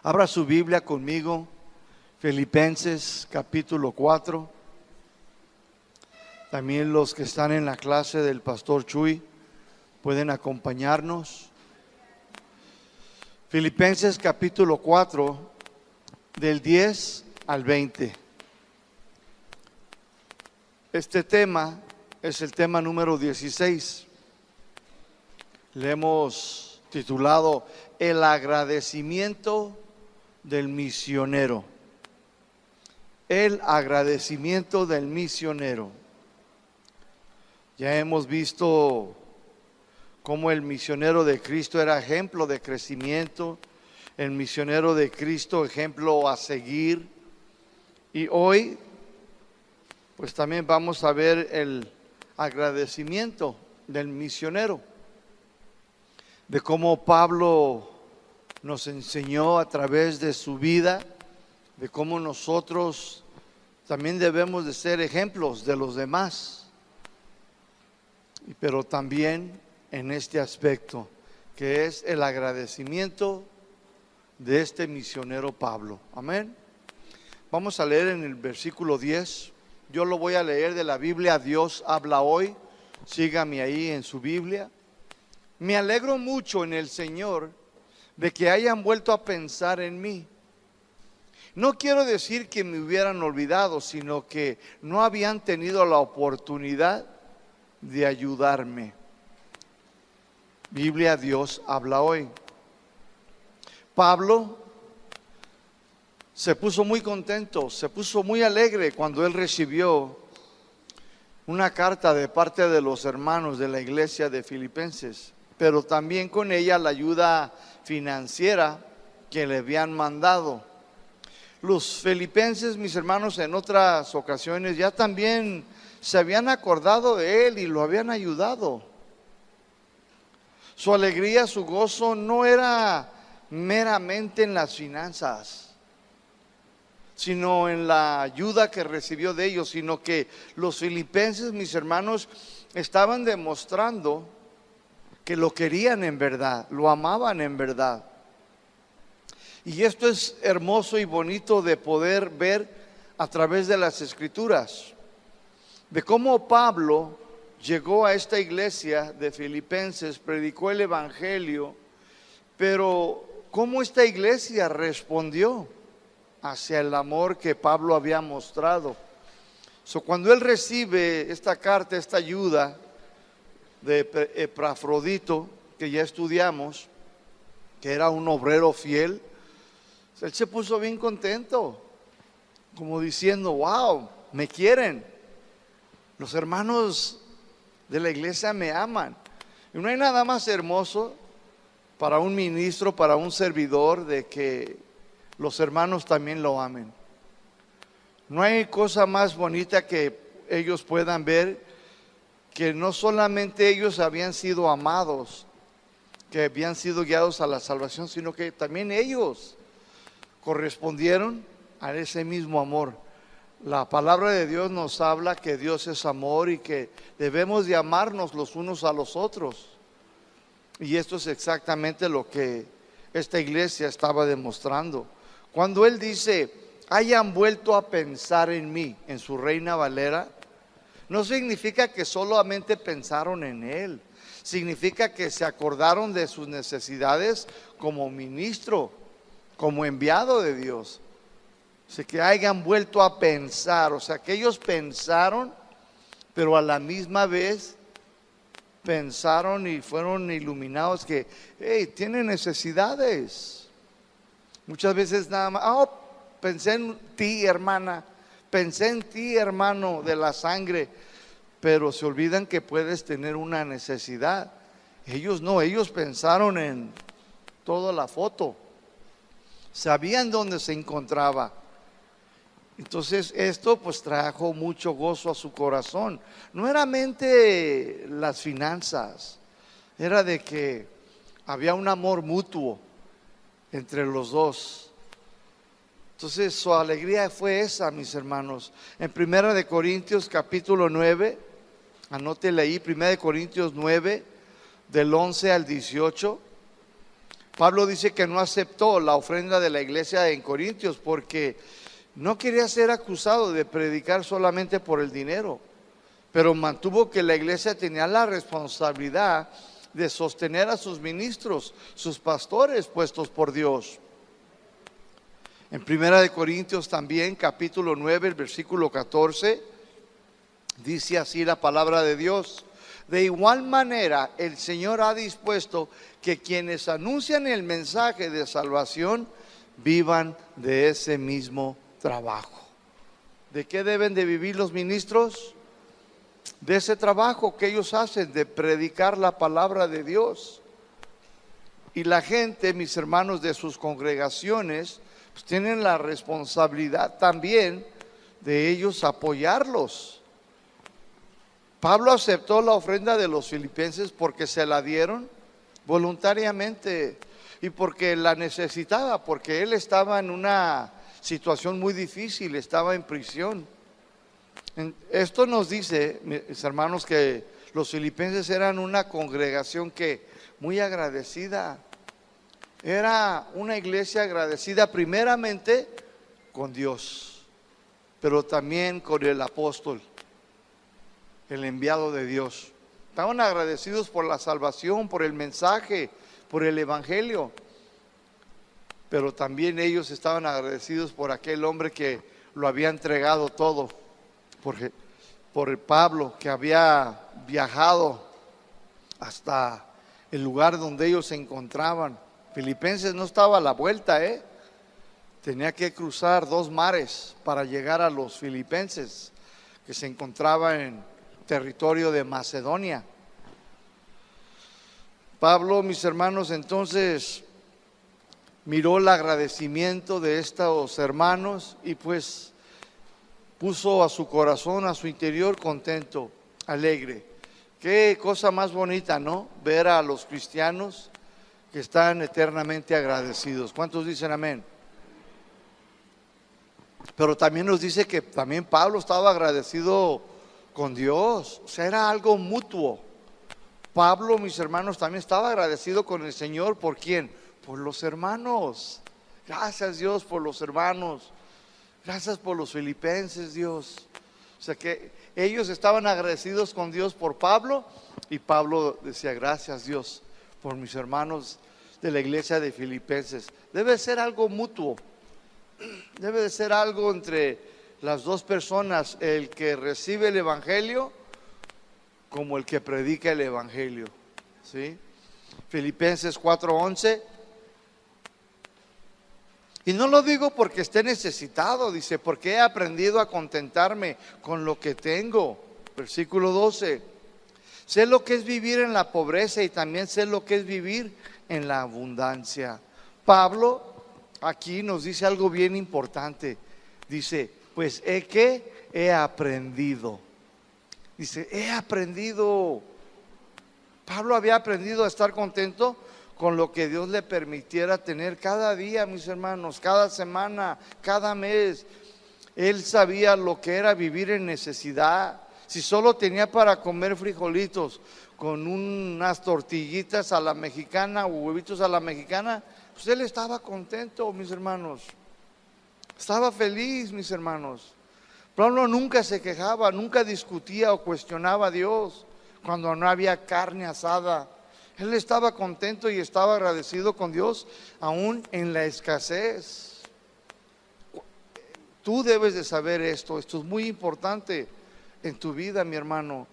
Abra su Biblia conmigo, Filipenses capítulo 4. También los que están en la clase del Pastor Chuy pueden acompañarnos. Filipenses capítulo 4, del 10 al 20. Este tema es el tema número 16. Le hemos titulado El agradecimiento del misionero. El agradecimiento del misionero. Ya hemos visto cómo el misionero de Cristo era ejemplo de crecimiento, el misionero de Cristo ejemplo a seguir. Y hoy pues también vamos a ver el agradecimiento del misionero, de cómo Pablo nos enseñó a través de su vida, de cómo nosotros también debemos de ser ejemplos de los demás, pero también en este aspecto que es el agradecimiento de este misionero Pablo. Amén. Vamos a leer en el versículo 10. Yo lo voy a leer de la Biblia Dios habla hoy. Sígame ahí en su Biblia. Me alegro mucho en el Señor de que hayan vuelto a pensar en mí. No quiero decir que me hubieran olvidado, sino que no habían tenido la oportunidad de ayudarme. Biblia Dios habla hoy. Pablo se puso muy contento, se puso muy alegre cuando él recibió una carta de parte de los hermanos de la iglesia de Filipenses, pero también con ella la ayuda financiera que le habían mandado. Los filipenses, mis hermanos, en otras ocasiones ya también se habían acordado de él y lo habían ayudado. Su alegría, su gozo no era meramente en las finanzas, sino en la ayuda que recibió de ellos, sino que los filipenses, mis hermanos, estaban demostrando que lo querían en verdad, lo amaban en verdad. Y esto es hermoso y bonito de poder ver a través de las Escrituras, de cómo Pablo llegó a esta iglesia de Filipenses, predicó el Evangelio, pero cómo esta iglesia respondió hacia el amor que Pablo había mostrado. Cuando él recibe esta carta, esta ayuda de Epafrodito, que ya estudiamos, que era un obrero fiel, él se puso bien contento, como diciendo: wow, me quieren, los hermanos de la iglesia me aman. Y no hay nada más hermoso para un ministro, para un servidor, de que los hermanos también lo amen. No hay cosa más bonita que ellos puedan ver que no solamente ellos habían sido amados, que habían sido guiados a la salvación, sino que también ellos correspondieron a ese mismo amor. La palabra de Dios nos habla que Dios es amor y que debemos de amarnos los unos a los otros. Y esto es exactamente lo que esta iglesia estaba demostrando. Cuando él dice, hayan vuelto a pensar en mí, en su Reina Valera, no significa que solamente pensaron en él. Significa que se acordaron de sus necesidades como ministro, como enviado de Dios. O sea, que hayan vuelto a pensar, o sea, que ellos pensaron, pero a la misma vez pensaron y fueron iluminados que, hey, tienen necesidades. Muchas veces nada más, pensé en ti, hermana, pensé en ti, hermano de la sangre, pero se olvidan que puedes tener una necesidad. Ellos no, ellos pensaron en toda la foto, sabían dónde se encontraba. Entonces esto pues trajo mucho gozo a su corazón. No era mente las finanzas, era de que había un amor mutuo entre los dos. Entonces su alegría fue esa, mis hermanos. En 1 Corintios capítulo 9, anótele ahí, 1 Corintios 9, del 11 al 18. Pablo dice que no aceptó la ofrenda de la iglesia en Corintios porque no quería ser acusado de predicar solamente por el dinero, pero mantuvo que la iglesia tenía la responsabilidad de sostener a sus ministros, sus pastores puestos por Dios. En Primera de Corintios también, capítulo 9, el versículo 14, dice así la palabra de Dios: de igual manera el Señor ha dispuesto que quienes anuncian el mensaje de salvación vivan de ese mismo trabajo. ¿De qué deben de vivir los ministros? De ese trabajo que ellos hacen, de predicar la palabra de Dios. Y la gente, mis hermanos, de sus congregaciones, pues tienen la responsabilidad también de ellos apoyarlos. Pablo aceptó la ofrenda de los filipenses porque se la dieron voluntariamente y porque la necesitaba, porque él estaba en una situación muy difícil, estaba en prisión. Esto nos dice, mis hermanos, que los filipenses eran una congregación que muy agradecida. Era una iglesia agradecida primeramente con Dios, pero también con el apóstol, el enviado de Dios. Estaban agradecidos por la salvación, por el mensaje, por el evangelio, pero también ellos estaban agradecidos por aquel hombre que lo había entregado todo, por Pablo, que había viajado hasta el lugar donde ellos se encontraban. Filipenses no estaba a la vuelta, tenía que cruzar 2 mares para llegar a los filipenses, que se encontraban en territorio de Macedonia. Pablo, mis hermanos, entonces miró el agradecimiento de estos hermanos y pues puso a su corazón, a su interior contento, alegre. Qué cosa más bonita, ¿no? Ver a los cristianos que están eternamente agradecidos. ¿Cuántos dicen amén? Pero también nos dice que también Pablo estaba agradecido con Dios, o sea, era algo mutuo. Pablo, mis hermanos, también estaba agradecido con el Señor. ¿Por quién? Por los hermanos. Gracias, Dios, por los hermanos. Gracias por los filipenses, Dios. O sea que ellos estaban agradecidos con Dios por Pablo, y Pablo decía: gracias, Dios, por mis hermanos de la iglesia de Filipenses. Debe ser algo mutuo. Debe de ser algo entre las dos personas, el que recibe el evangelio como el que predica el evangelio, ¿sí? Filipenses 4:11. Y no lo digo porque esté necesitado, dice, porque he aprendido a contentarme con lo que tengo. Versículo 12. Sé lo que es vivir en la pobreza y también sé lo que es vivir en la abundancia. Pablo aquí nos dice algo bien importante. Dice, pues he aprendido. Dice, he aprendido. Pablo había aprendido a estar contento con lo que Dios le permitiera tener cada día, mis hermanos, cada semana, cada mes. Él sabía lo que era vivir en necesidad. Si solo tenía para comer frijolitos con unas tortillitas a la mexicana o huevitos a la mexicana, pues él estaba contento, mis hermanos. Estaba feliz, mis hermanos. Pablo nunca se quejaba, nunca discutía o cuestionaba a Dios cuando no había carne asada. Él estaba contento y estaba agradecido con Dios aún en la escasez. Tú debes de saber esto es muy importante en tu vida, mi hermano.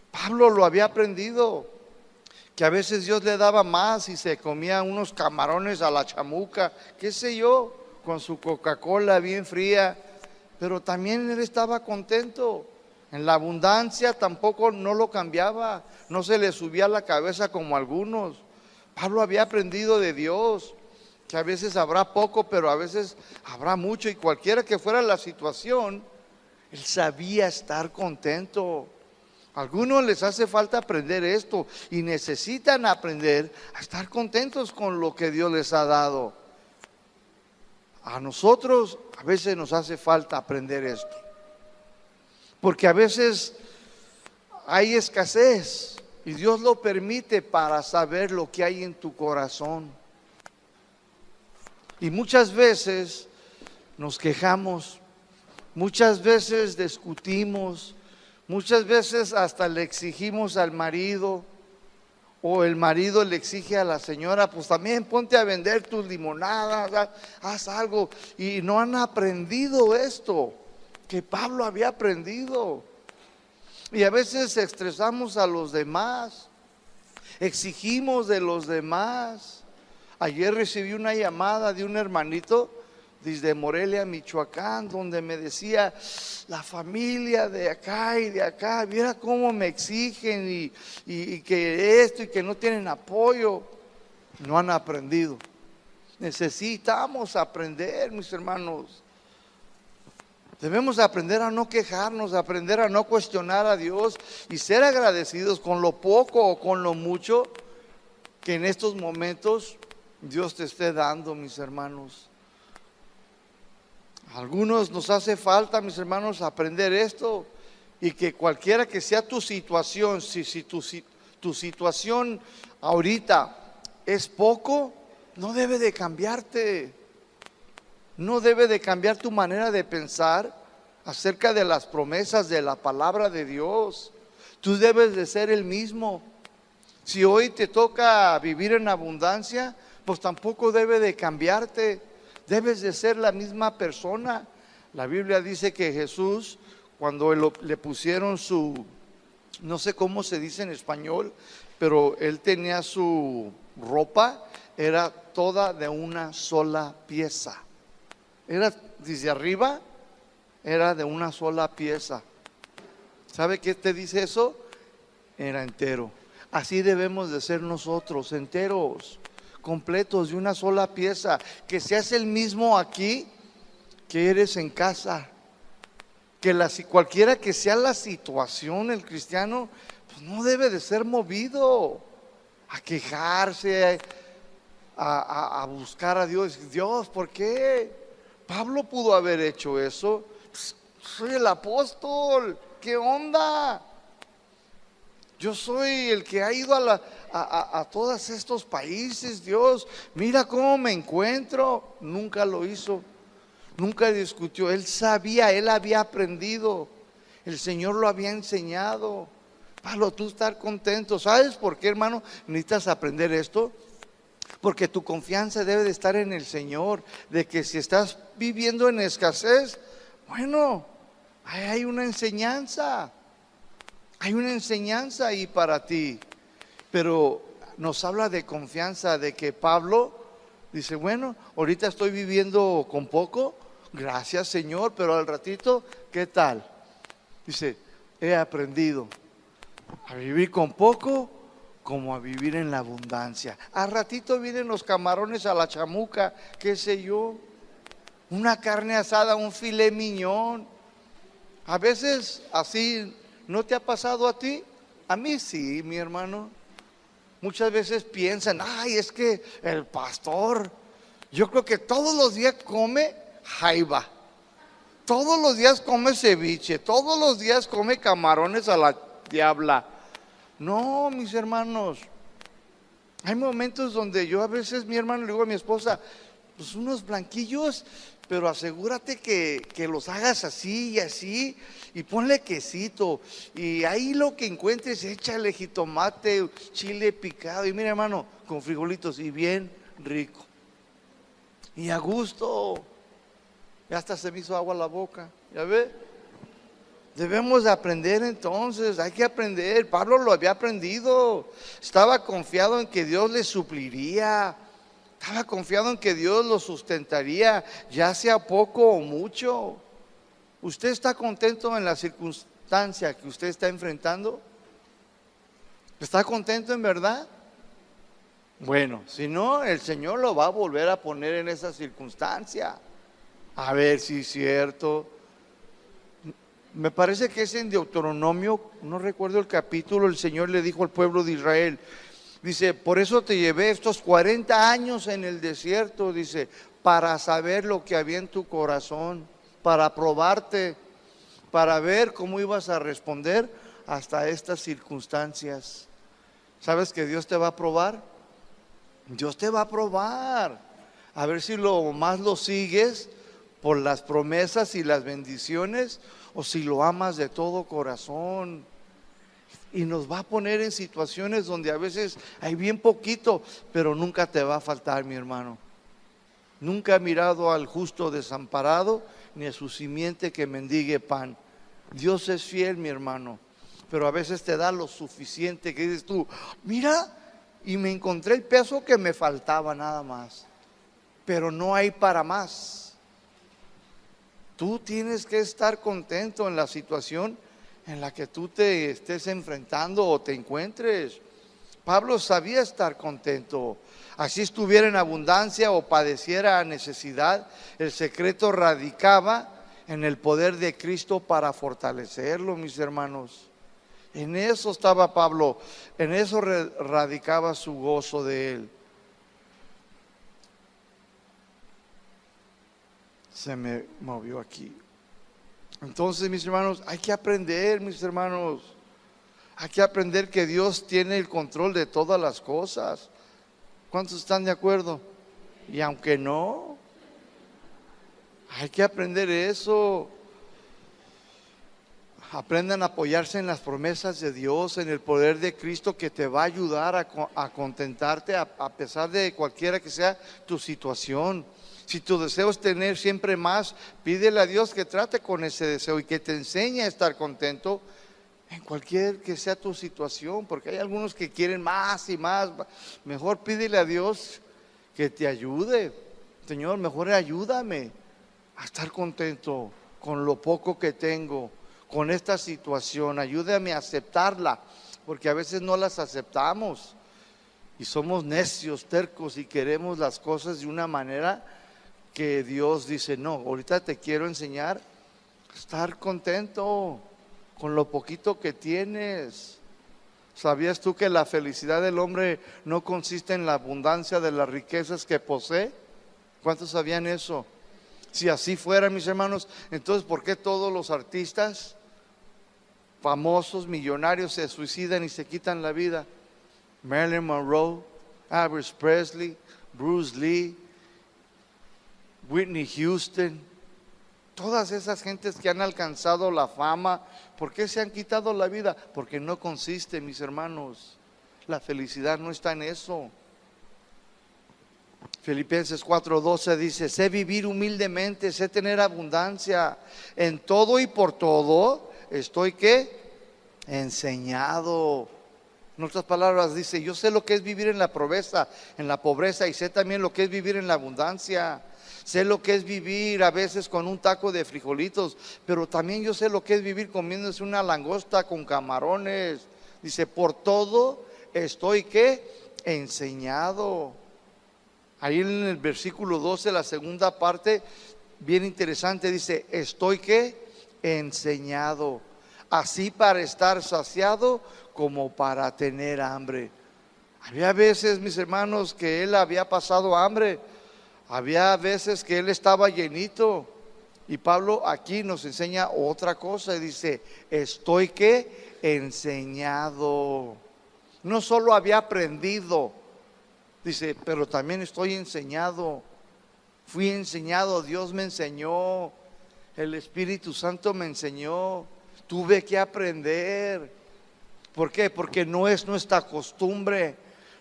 Pablo lo había aprendido, que a veces Dios le daba más y se comía unos camarones a la chamuca, qué sé yo, con su Coca-Cola bien fría, pero también él estaba contento. En la abundancia tampoco no lo cambiaba, no se le subía a la cabeza como algunos. Pablo había aprendido de Dios, que a veces habrá poco, pero a veces habrá mucho, y cualquiera que fuera la situación, él sabía estar contento. A algunos les hace falta aprender esto y necesitan aprender a estar contentos con lo que Dios les ha dado. A nosotros a veces nos hace falta aprender esto, porque a veces hay escasez y Dios lo permite para saber lo que hay en tu corazón. Y muchas veces nos quejamos, muchas veces discutimos, muchas veces hasta le exigimos al marido, o el marido le exige a la señora, pues también ponte a vender tus limonadas, haz algo. Y no han aprendido esto que Pablo había aprendido. Y a veces estresamos a los demás, exigimos de los demás. Ayer recibí una llamada de un hermanito desde Morelia, Michoacán, donde me decía: la familia de acá y de acá, viera cómo me exigen y que esto y que no tienen apoyo. No han aprendido. Necesitamos aprender, mis hermanos. Debemos aprender a no quejarnos, aprender a no cuestionar a Dios y ser agradecidos con lo poco o con lo mucho que en estos momentos Dios te esté dando, mis hermanos. A algunos nos hace falta, mis hermanos, aprender esto, y que cualquiera que sea tu situación, si tu situación ahorita es poco, no debe de cambiarte. No debe de cambiar tu manera de pensar acerca de las promesas de la palabra de Dios. Tú debes de ser el mismo. Si hoy te toca vivir en abundancia, pues tampoco debe de cambiarte. Debes de ser la misma persona. La Biblia dice que Jesús, cuando le pusieron su, no sé cómo se dice en español, pero él tenía su ropa, era toda de una sola pieza. Era desde arriba, era de una sola pieza. ¿Sabe qué te dice eso? Era entero. Así debemos de ser nosotros, enteros, completos, de una sola pieza. Que seas el mismo aquí que eres en casa. Que cualquiera que sea la situación, el cristiano pues no debe de ser movido a quejarse, a buscar a Dios. Dios, ¿por qué? Pablo pudo haber hecho eso. Soy el apóstol, ¿qué onda? Yo soy el que ha ido a todos estos países. Dios, mira cómo me encuentro. Nunca lo hizo, nunca discutió. Él sabía, él había aprendido, el Señor lo había enseñado. Pablo, tú estar contento. ¿Sabes por qué, hermano, necesitas aprender esto? Porque tu confianza debe de estar en el Señor. De que si estás viviendo en escasez, bueno, hay una enseñanza. Hay una enseñanza ahí para ti. Pero nos habla de confianza, de que Pablo dice: bueno, ahorita estoy viviendo con poco, gracias Señor, pero al ratito, ¿qué tal? Dice: he aprendido a vivir con poco como a vivir en la abundancia. Al ratito vienen los camarones a la chamuca, qué sé yo, una carne asada, un filet mignon. A veces así. ¿No te ha pasado a ti? A mí sí, mi hermano. Muchas veces piensan: ay, es que el pastor, yo creo que todos los días come jaiba, todos los días come ceviche, todos los días come camarones a la diabla. No, mis hermanos, hay momentos donde yo a veces, mi hermano, le digo a mi esposa: pues unos blanquillos, pero asegúrate que los hagas así y así, y ponle quesito, y ahí lo que encuentres, échale jitomate, chile picado, y mira, hermano, con frijolitos, y bien rico, y a gusto. Ya hasta se me hizo agua la boca, ¿ya ve? Debemos de aprender entonces, hay que aprender. Pablo lo había aprendido, estaba confiado en que Dios le supliría. Estaba confiado en que Dios lo sustentaría, ya sea poco o mucho. ¿Usted está contento en la circunstancia que usted está enfrentando? ¿Está contento en verdad? Bueno, si no, el Señor lo va a volver a poner en esa circunstancia. A ver si es cierto. Me parece que es en Deuteronomio, no recuerdo el capítulo, el Señor le dijo al pueblo de Israel, dice: por eso te llevé estos 40 años en el desierto, dice, para saber lo que había en tu corazón, para probarte, para ver cómo ibas a responder hasta estas circunstancias. ¿Sabes que Dios te va a probar? Dios te va a probar. A ver si lo más lo sigues por las promesas y las bendiciones, o si lo amas de todo corazón. Y nos va a poner en situaciones donde a veces hay bien poquito, pero nunca te va a faltar, mi hermano. Nunca he mirado al justo desamparado, ni a su simiente que mendigue pan. Dios es fiel, mi hermano, pero a veces te da lo suficiente que dices tú, mira, y me encontré el peso que me faltaba nada más, pero no hay para más. Tú tienes que estar contento en la situación en la que tú te estés enfrentando o te encuentres. Pablo sabía estar contento. Así estuviera en abundancia o padeciera necesidad, el secreto radicaba en el poder de Cristo para fortalecerlo, mis hermanos. En eso estaba Pablo, en eso radicaba su gozo de él. Se me movió aquí. Entonces, mis hermanos, hay que aprender, mis hermanos. Hay que aprender que Dios tiene el control de todas las cosas. ¿Cuántos están de acuerdo? Y aunque no, hay que aprender eso. Aprendan a apoyarse en las promesas de Dios, en el poder de Cristo que te va a ayudar a contentarte a pesar de cualquiera que sea tu situación. Si tu deseo es tener siempre más, pídele a Dios que trate con ese deseo y que te enseñe a estar contento en cualquier que sea tu situación, porque hay algunos que quieren más y más. Mejor pídele a Dios que te ayude. Señor, mejor ayúdame a estar contento con lo poco que tengo, con esta situación. Ayúdame a aceptarla, porque a veces no las aceptamos y somos necios, tercos, y queremos las cosas de una manera que Dios dice, no, ahorita te quiero enseñar a estar contento con lo poquito que tienes. ¿Sabías tú que la felicidad del hombre no consiste en la abundancia de las riquezas que posee? ¿Cuántos sabían eso? Si así fuera, mis hermanos, entonces ¿por qué todos los artistas famosos, millonarios se suicidan y se quitan la vida? Marilyn Monroe, Elvis Presley, Bruce Lee, Whitney Houston, todas esas gentes que han alcanzado la fama, ¿por qué se han quitado la vida? Porque no consiste, mis hermanos, la felicidad no está en eso. Filipenses 4:12 dice, sé vivir humildemente, sé tener abundancia, en todo y por todo estoy ¿qué? Enseñado. En otras palabras dice, yo sé lo que es vivir en la pobreza y sé también lo que es vivir en la abundancia. Sé lo que es vivir a veces con un taco de frijolitos, pero también yo sé lo que es vivir comiéndose una langosta con camarones. Dice, por todo estoy ¿qué? Enseñado. Ahí en el versículo 12, la segunda parte, bien interesante, dice, estoy ¿qué? Enseñado. Así para estar saciado como para tener hambre. Había veces, mis hermanos, que él había pasado hambre. Había veces que él estaba llenito. Y Pablo aquí nos enseña otra cosa. Dice, estoy ¿qué? Enseñado. No solo había aprendido. Dice, pero también estoy enseñado. Fui enseñado, Dios me enseñó. El Espíritu Santo me enseñó. Tuve que aprender. ¿Por qué? Porque no es nuestra costumbre.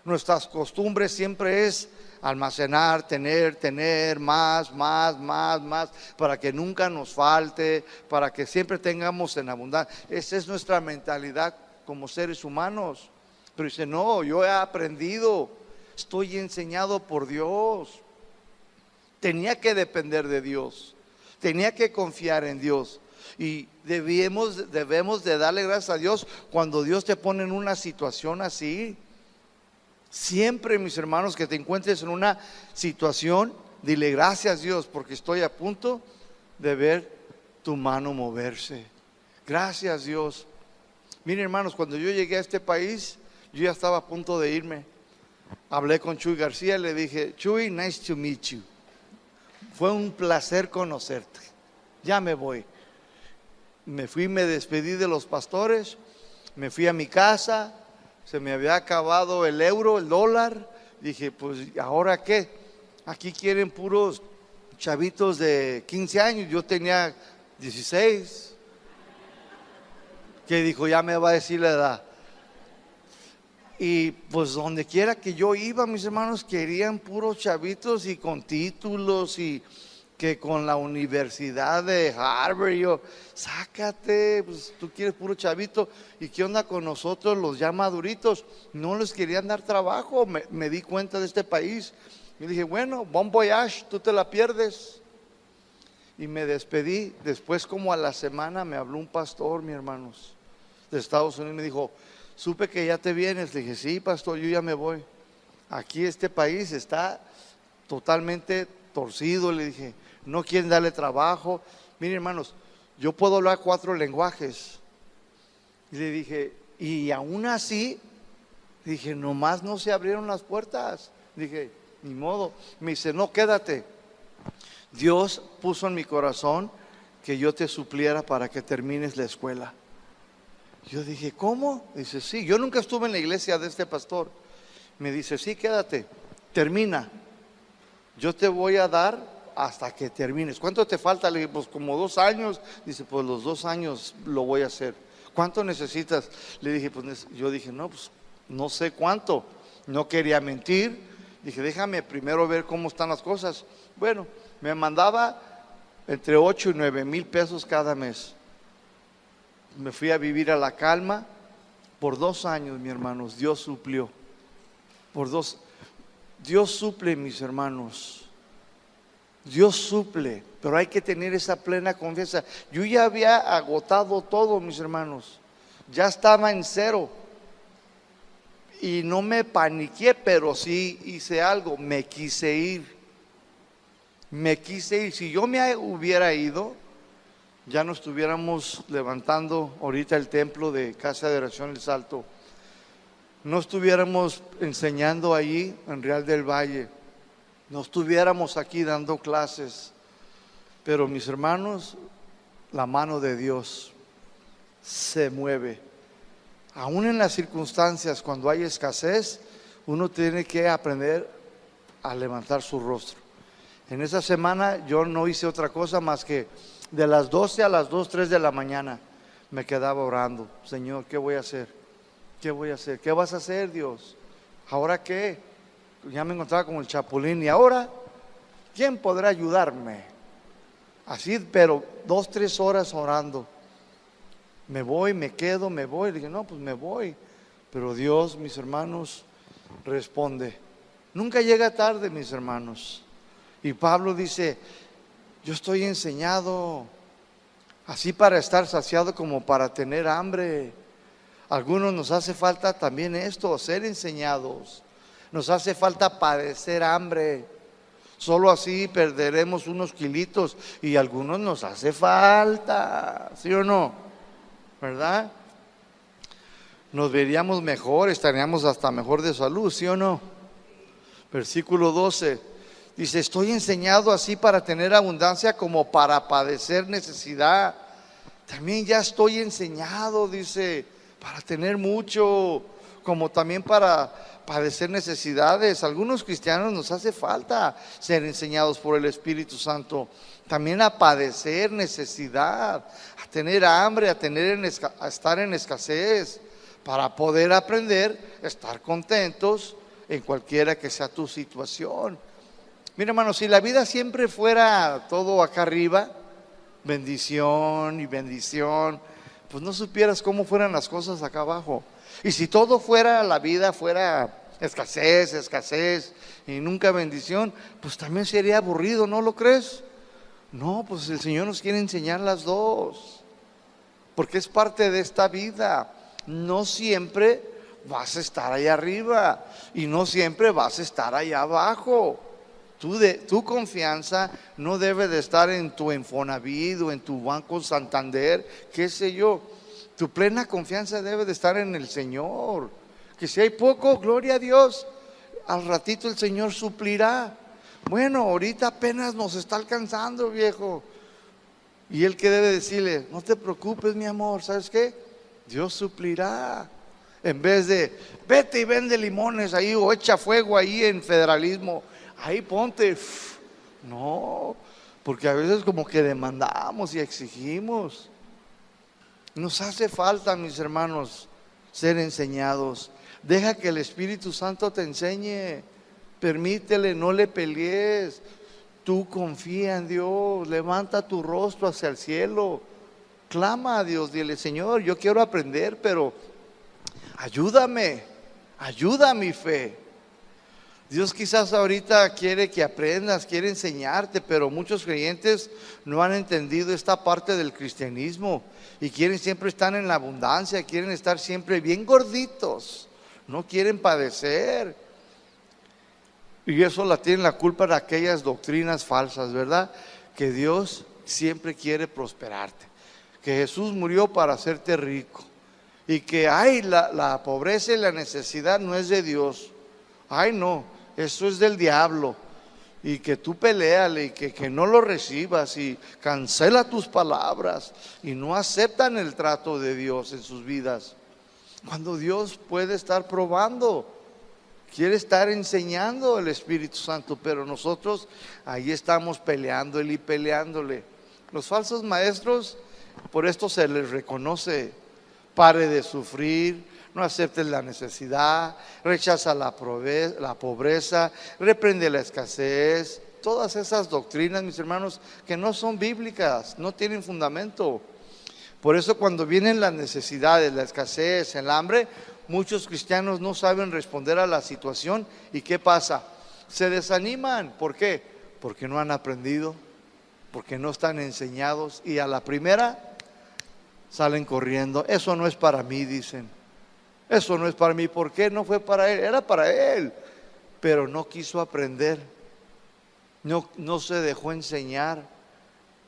Nuestras costumbres siempre es almacenar, tener más, para que nunca nos falte, para que siempre tengamos en abundancia. Esa es nuestra mentalidad como seres humanos. Pero dice, no, yo he aprendido, estoy enseñado por Dios. Tenía que depender de Dios, tenía que confiar en Dios. Y debemos de darle gracias a Dios cuando Dios te pone en una situación así. Siempre, mis hermanos, que te encuentres en una situación, dile gracias Dios porque estoy a punto de ver tu mano moverse. Gracias Dios. Miren, hermanos, cuando yo llegué a este país, yo ya estaba a punto de irme. Hablé con Chuy García, le dije, Chuy, nice to meet you. Fue un placer conocerte. Ya me voy. Me fui, me despedí de los pastores, me fui a mi casa. Se me había acabado el euro, el dólar. Dije, pues, ¿ahora qué? Aquí quieren puros chavitos de 15 años. Yo tenía 16. Que dijo, ya me va a decir la edad. Y pues donde quiera que yo iba, mis hermanos, querían puros chavitos y con títulos y que con la universidad de Harvard. Yo, sácate, pues tú quieres puro chavito. ¿Y qué onda con nosotros los ya maduritos? No les querían dar trabajo. Me di cuenta de este país. Y dije, bueno, bon voyage, tú te la pierdes. Y me despedí. Después, como a la semana, me habló un pastor, mis hermanos, de Estados Unidos. Me dijo, supe que ya te vienes. Le dije, sí, pastor, yo ya me voy. Aquí este país está totalmente torcido. Le dije, no quieren darle trabajo. Miren, hermanos, yo puedo hablar 4 lenguajes. Y le dije, y aún así, dije, nomás no se abrieron las puertas. Dije, ni modo. Me dice, no, quédate. Dios puso en mi corazón que yo te supliera para que termines la escuela. Yo dije, ¿cómo? Dice, sí, yo nunca estuve en la iglesia de este pastor. Me dice, sí, quédate, termina. Yo te voy a dar hasta que termines. ¿Cuánto te falta? Le dije, pues como 2 años. Dice, pues los 2 años lo voy a hacer. ¿Cuánto necesitas? Le dije, pues yo dije, no, pues no sé cuánto. No quería mentir. Dije, déjame primero ver cómo están las cosas. Bueno, me mandaba entre 8 y 9 mil pesos cada mes. Me fui a vivir a La Calma. Por 2 años, mis hermanos, Dios suplió. Dios suple, mis hermanos. Dios suple, pero hay que tener esa plena confianza. Yo ya había agotado todo, mis hermanos. Ya estaba en 0. Y no me paniqué, pero sí hice algo. Me quise ir. Si yo me hubiera ido, ya no estuviéramos levantando ahorita el templo de Casa de Oración El Salto. No estuviéramos enseñando allí en Real del Valle. No estuviéramos aquí dando clases. Pero mis hermanos, la mano de Dios se mueve. Aún en las circunstancias, cuando hay escasez, uno tiene que aprender a levantar su rostro. En esa semana yo no hice otra cosa más que de las 12 a las 2, 3 de la mañana me quedaba orando. Señor, ¿qué voy a hacer? ¿Qué voy a hacer? ¿Qué vas a hacer, Dios? ¿Ahora qué? Ya me encontraba como el Chapulín. ¿Y ahora? ¿Quién podrá ayudarme? Así, pero 2, 3 horas orando. Me voy, me quedo, me voy. Le dije, no, pues me voy. Pero Dios, mis hermanos, responde. Nunca llega tarde, mis hermanos. Y Pablo dice, yo estoy enseñado así para estar saciado como para tener hambre. Algunos nos hace falta también esto, ser enseñados. Nos hace falta padecer hambre. Solo así perderemos unos kilitos. Y a algunos nos hace falta, ¿sí o no? ¿Verdad? Nos veríamos mejor, estaríamos hasta mejor de salud, ¿sí o no? Versículo 12 dice, estoy enseñado así para tener abundancia como para padecer necesidad. También ya estoy enseñado, dice, para tener mucho, como también para padecer necesidades. Algunos cristianos nos hace falta ser enseñados por el Espíritu Santo, también a padecer necesidad, a tener hambre, a estar en escasez, para poder aprender a estar contentos en cualquiera que sea tu situación. Mira, hermano, si la vida siempre fuera todo acá arriba, bendición y bendición, pues no supieras cómo fueran las cosas acá abajo. Y si todo fuera, la vida fuera escasez, escasez y nunca bendición, pues también sería aburrido, ¿no lo crees? No, pues el Señor nos quiere enseñar las dos, porque es parte de esta vida. No siempre vas a estar allá arriba y no siempre vas a estar allá abajo. Tu confianza no debe de estar en tu Infonavit o en tu Banco Santander, qué sé yo. Tu plena confianza debe de estar en el Señor. Que si hay poco, gloria a Dios, al ratito el Señor suplirá. Bueno, ahorita apenas nos está alcanzando, viejo. Y Él que debe decirle, no te preocupes, mi amor, ¿sabes qué? Dios suplirá. En vez de, vete y vende limones ahí o echa fuego ahí en Federalismo. ahí ponte. No, porque a veces como que demandamos y exigimos. Nos hace falta, mis hermanos, ser enseñados. Deja que el Espíritu Santo te enseñe. Permítele, no le pelees. Tú confía en Dios, levanta tu rostro hacia el cielo. Clama a Dios, dile: Señor, yo quiero aprender, pero ayúdame, ayuda a mi fe. Dios quizás ahorita quiere que aprendas, quiere enseñarte, pero muchos creyentes no han entendido esta parte del cristianismo y quieren siempre estar en la abundancia, quieren estar siempre bien gorditos, no quieren padecer. Y eso la tienen la culpa de aquellas doctrinas falsas, ¿verdad? Que Dios siempre quiere prosperarte, que Jesús murió para hacerte rico y que la pobreza y la necesidad no es de Dios. Ay, no, eso es del diablo. Y que tú peleale y que no lo recibas y cancela tus palabras y no aceptan el trato de Dios en sus vidas. Cuando Dios puede estar probando, quiere estar enseñando el Espíritu Santo, pero nosotros ahí estamos peleándole y peleándole. Los falsos maestros, por esto se les reconoce: pare de sufrir, no aceptes la necesidad, rechaza la pobreza, reprende la escasez. Todas esas doctrinas, mis hermanos, que no son bíblicas, no tienen fundamento. Por eso cuando vienen las necesidades, la escasez, el hambre, muchos cristianos no saben responder a la situación. ¿Y qué pasa? Se desaniman. ¿Por qué? Porque no han aprendido, porque no están enseñados, y a la primera salen corriendo. Eso no es para mí, dicen. Eso no es para mí. ¿Por qué? No fue para él, era para él, pero no quiso aprender, no se dejó enseñar.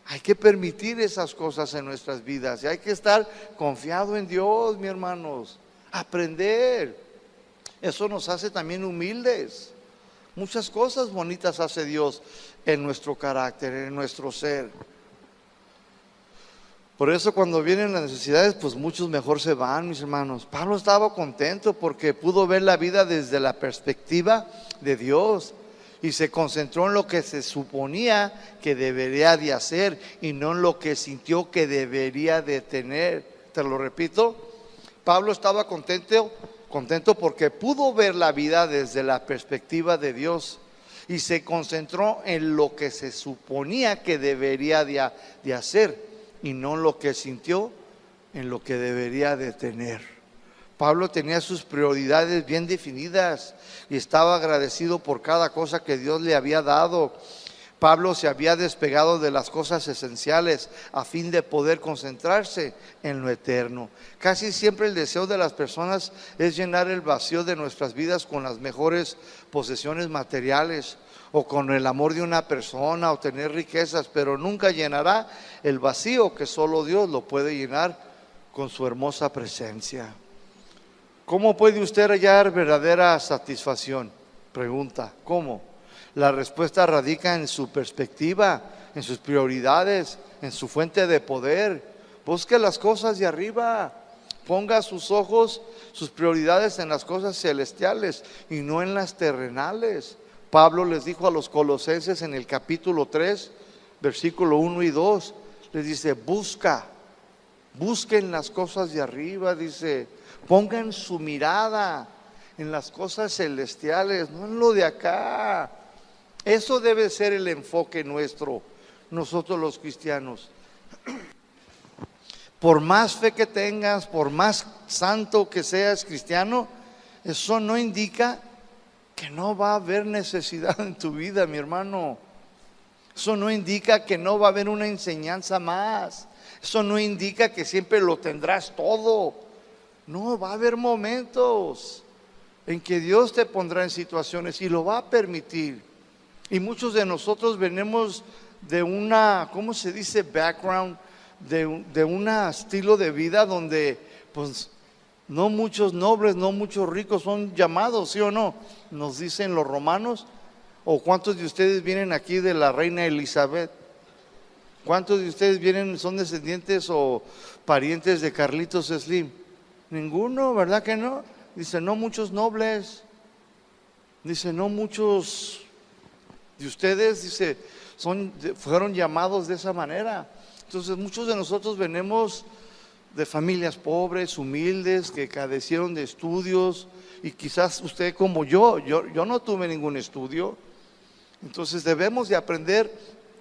Hay que permitir esas cosas en nuestras vidas y hay que estar confiado en Dios, mis hermanos. Aprender, eso nos hace también humildes. Muchas cosas bonitas hace Dios en nuestro carácter, en nuestro ser. Por eso cuando vienen las necesidades, pues muchos mejor se van, mis hermanos. Pablo estaba contento porque pudo ver la vida desde la perspectiva de Dios y se concentró en lo que se suponía que debería de hacer y no en lo que sintió que debería de tener. Te lo repito, Pablo estaba contento porque pudo ver la vida desde la perspectiva de Dios y se concentró en lo que se suponía que debería de hacer y no en lo que sintió, en lo que debería de tener. Pablo tenía sus prioridades bien definidas y estaba agradecido por cada cosa que Dios le había dado. Pablo se había despegado de las cosas esenciales a fin de poder concentrarse en lo eterno. Casi siempre el deseo de las personas es llenar el vacío de nuestras vidas con las mejores posesiones materiales o con el amor de una persona o tener riquezas, pero nunca llenará el vacío que solo Dios lo puede llenar con su hermosa presencia. ¿Cómo puede usted hallar verdadera satisfacción? Pregunta, ¿cómo? La respuesta radica en su perspectiva, en sus prioridades, en su fuente de poder. Busque las cosas de arriba, ponga sus ojos, sus prioridades en las cosas celestiales y no en las terrenales. Pablo les dijo a los colosenses en el capítulo 3, versículo 1 y 2, les dice: busquen las cosas de arriba, dice, pongan su mirada en las cosas celestiales, no en lo de acá. Eso debe ser el enfoque nuestro, nosotros los cristianos. Por más fe que tengas, por más santo que seas cristiano, eso no indica que no va a haber necesidad en tu vida, mi hermano. Eso no indica que no va a haber una enseñanza más. Eso no indica que siempre lo tendrás todo. No, va a haber momentos en que Dios te pondrá en situaciones y lo va a permitir. Y muchos de nosotros venimos de una, ¿cómo se dice? Background, de un estilo de vida donde pues no muchos nobles, no muchos ricos son llamados, ¿sí o no? Nos dicen los romanos. ¿O cuántos de ustedes vienen aquí de la reina Elizabeth? ¿Cuántos de ustedes son descendientes o parientes de Carlitos Slim? Ninguno, ¿verdad que no? Dice, no muchos nobles. Dice, no muchos Y ustedes, dice, fueron llamados de esa manera. Entonces muchos de nosotros venimos de familias pobres, humildes, que carecieron de estudios, y quizás usted como yo no tuve ningún estudio. Entonces debemos de aprender,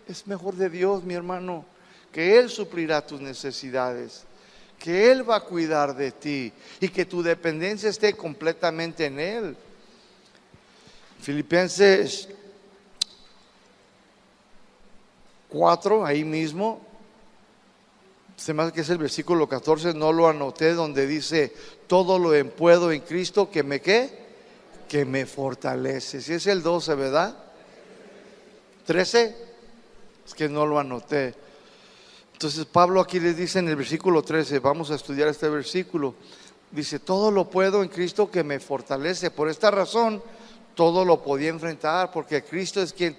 es mejor de Dios, mi hermano, que Él suplirá tus necesidades, que Él va a cuidar de ti y que tu dependencia esté completamente en Él. Filipenses 4, ahí mismo, se me hace que es el versículo 14, no lo anoté, donde dice, todo lo puedo en Cristo que me ¿qué? Que me fortalece. Si es el 12, ¿verdad? 13, es que no lo anoté. Entonces Pablo aquí les dice en el versículo 13, vamos a estudiar este versículo, dice, todo lo puedo en Cristo que me fortalece. Por esta razón, todo lo podía enfrentar, porque Cristo es quien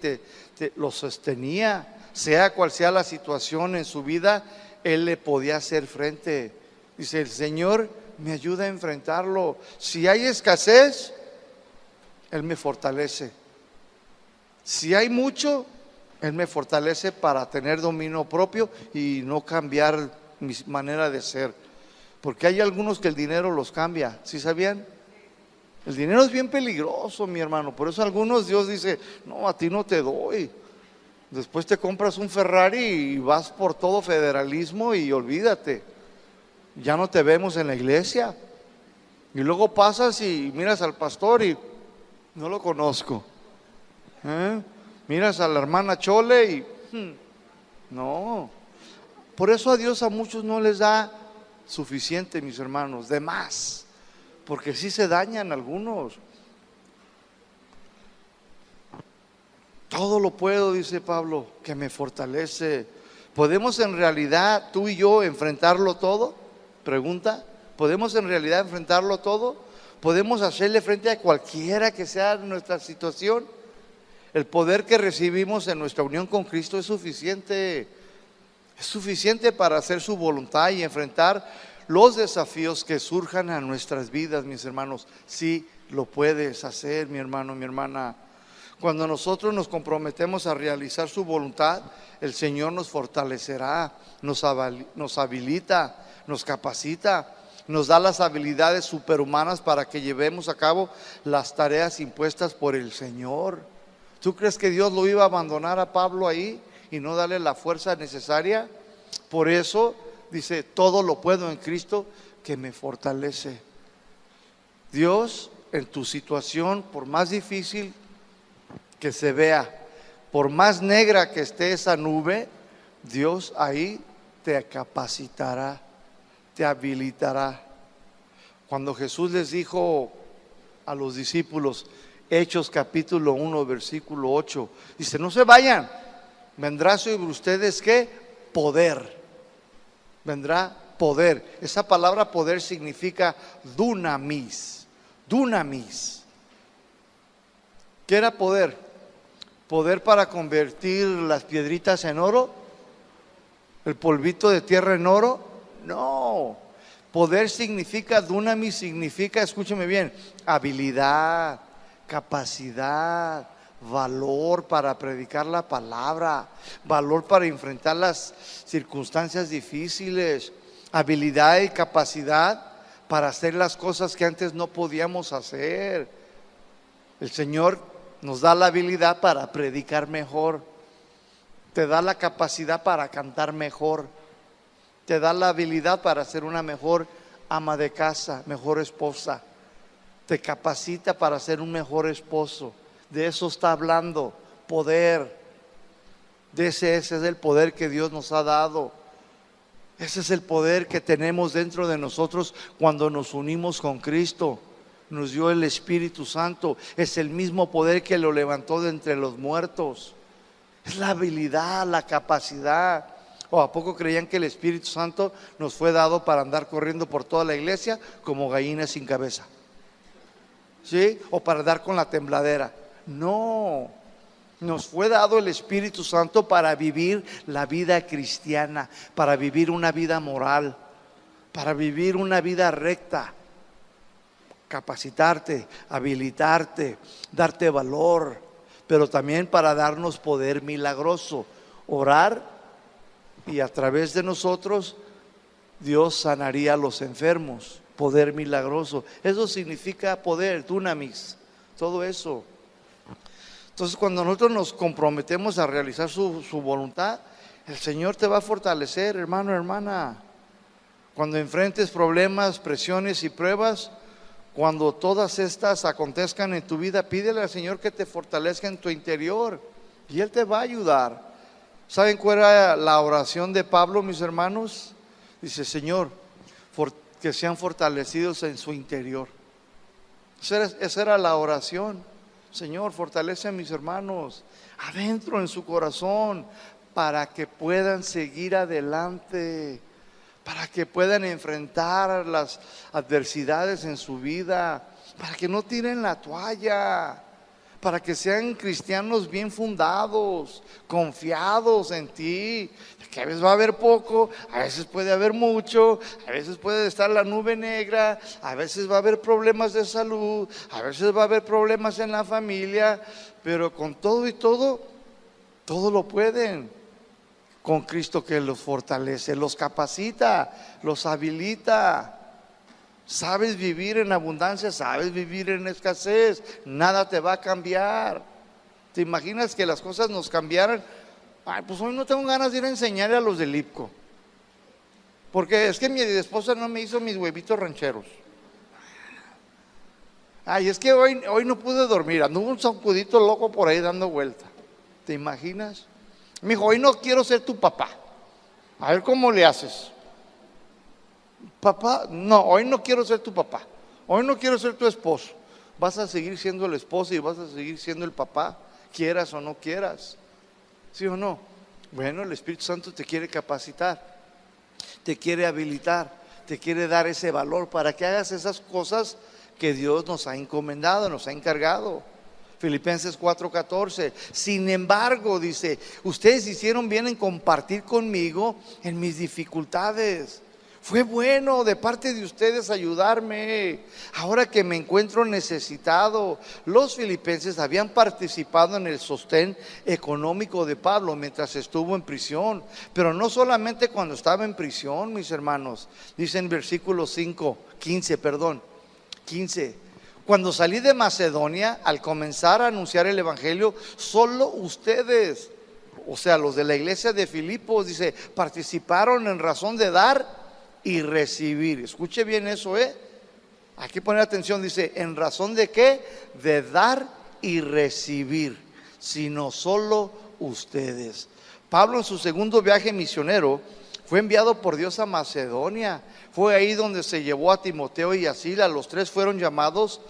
lo sostenía. Sea cual sea la situación en su vida, Él le podía hacer frente. Dice, el Señor me ayuda a enfrentarlo. Si hay escasez, Él me fortalece. Si hay mucho, Él me fortalece para tener dominio propio y no cambiar mi manera de ser. Porque hay algunos que el dinero los cambia, ¿sí sabían? El dinero es bien peligroso, mi hermano. Por eso algunos Dios dice, no, a ti no te doy. Después te compras un Ferrari y vas por todo federalismo y olvídate, ya no te vemos en la iglesia. Y luego pasas y miras al pastor y no lo conozco. Miras a la hermana Chole y no. Por eso a Dios a muchos no les da suficiente, mis hermanos, de más, porque sí se dañan algunos. Todo lo puedo, dice Pablo, que me fortalece. ¿Podemos en realidad tú y yo enfrentarlo todo? Pregunta. ¿Podemos en realidad enfrentarlo todo? ¿Podemos hacerle frente a cualquiera que sea nuestra situación? El poder que recibimos en nuestra unión con Cristo es suficiente. Es suficiente para hacer su voluntad y enfrentar los desafíos que surjan a nuestras vidas, mis hermanos. Sí, lo puedes hacer, mi hermano, mi hermana. Cuando nosotros nos comprometemos a realizar su voluntad, el Señor nos fortalecerá, nos habilita, nos capacita, nos da las habilidades superhumanas para que llevemos a cabo las tareas impuestas por el Señor. ¿Tú crees que Dios lo iba a abandonar a Pablo ahí y no darle la fuerza necesaria? Por eso dice, todo lo puedo en Cristo que me fortalece. Dios, en tu situación, por más difícil que se vea, por más negra que esté esa nube, Dios ahí te capacitará, te habilitará. Cuando Jesús les dijo a los discípulos, Hechos capítulo 1 versículo 8, dice, no se vayan, vendrá sobre ustedes ¿qué? Poder. Vendrá poder. Esa palabra poder significa dunamis. Dunamis. ¿Qué era poder? ¿Poder para convertir las piedritas en oro? ¿El polvito de tierra en oro? No. Poder significa, dunamis significa, escúcheme bien, habilidad, capacidad, valor para predicar la palabra, valor para enfrentar las circunstancias difíciles, habilidad y capacidad para hacer las cosas que antes no podíamos hacer. El Señor nos da la habilidad para predicar mejor, te da la capacidad para cantar mejor, te da la habilidad para ser una mejor ama de casa, mejor esposa, te capacita para ser un mejor esposo. De eso está hablando, poder. Ese es el poder que Dios nos ha dado. Ese es el poder que tenemos dentro de nosotros cuando nos unimos con Cristo. Nos dio el Espíritu Santo. Es el mismo poder que lo levantó de entre los muertos. Es la habilidad, la capacidad. ¿O a poco creían que el Espíritu Santo nos fue dado para andar corriendo por toda la iglesia como gallinas sin cabeza? ¿Sí? O para dar con la tembladera. No, nos fue dado el Espíritu Santo para vivir la vida cristiana, para vivir una vida moral, para vivir una vida recta, capacitarte, habilitarte, darte valor. pero también para darnos poder milagroso. Orar y a través de nosotros Dios sanaría a los enfermos. Poder milagroso. Eso significa poder, dunamis, todo eso. Entonces, cuando nosotros nos comprometemos a realizar su voluntad, el Señor te va a fortalecer, hermano, hermana. Cuando enfrentes problemas, presiones y pruebas, cuando todas estas acontezcan en tu vida, pídele al Señor que te fortalezca en tu interior y Él te va a ayudar. ¿Saben cuál era la oración de Pablo, mis hermanos? Dice: Señor, que sean fortalecidos en su interior. Esa era la oración. Señor, fortalece a mis hermanos adentro en su corazón, para que puedan seguir adelante, para que puedan enfrentar las adversidades en su vida, para que no tiren la toalla, para que sean cristianos bien fundados, confiados en ti, que a veces va a haber poco, a veces puede haber mucho, a veces puede estar la nube negra, a veces va a haber problemas de salud, a veces va a haber problemas en la familia, pero con todo y todo lo pueden, con Cristo que los fortalece, los capacita, los habilita. Sabes vivir en abundancia, sabes vivir en escasez, nada te va a cambiar. ¿Te imaginas que las cosas nos cambiaran? Ay, pues hoy no tengo ganas de ir a enseñarle a los del IPCO, porque es que mi esposa no me hizo mis huevitos rancheros. Ay, es que hoy no pude dormir, anduvo un sacudito loco por ahí dando vuelta. ¿Te imaginas? Me dijo: hoy no quiero ser tu papá. A ver cómo le haces. Papá, no, hoy no quiero ser tu papá. Hoy no quiero ser tu esposo. Vas a seguir siendo el esposo y vas a seguir siendo el papá, quieras o no quieras. ¿Sí o no? Bueno, el Espíritu Santo te quiere capacitar, te quiere habilitar, te quiere dar ese valor para que hagas esas cosas que Dios nos ha encomendado, nos ha encargado. Filipenses 4:14. Sin embargo, dice: ustedes hicieron bien en compartir conmigo en mis dificultades. Fue bueno de parte de ustedes ayudarme ahora que me encuentro necesitado. Los filipenses habían participado en el sostén económico de Pablo mientras estuvo en prisión, pero no solamente cuando estaba en prisión, mis hermanos. Dice en versículo 15: cuando salí de Macedonia, al comenzar a anunciar el evangelio, solo ustedes, o sea, los de la iglesia de Filipos, dice, participaron en razón de dar y recibir. Escuche bien eso, Aquí poner atención, dice: ¿en razón de qué? De dar y recibir, sino solo ustedes. Pablo, en su segundo viaje misionero, fue enviado por Dios a Macedonia. Fue ahí donde se llevó a Timoteo y a Silas. Los tres fueron llamados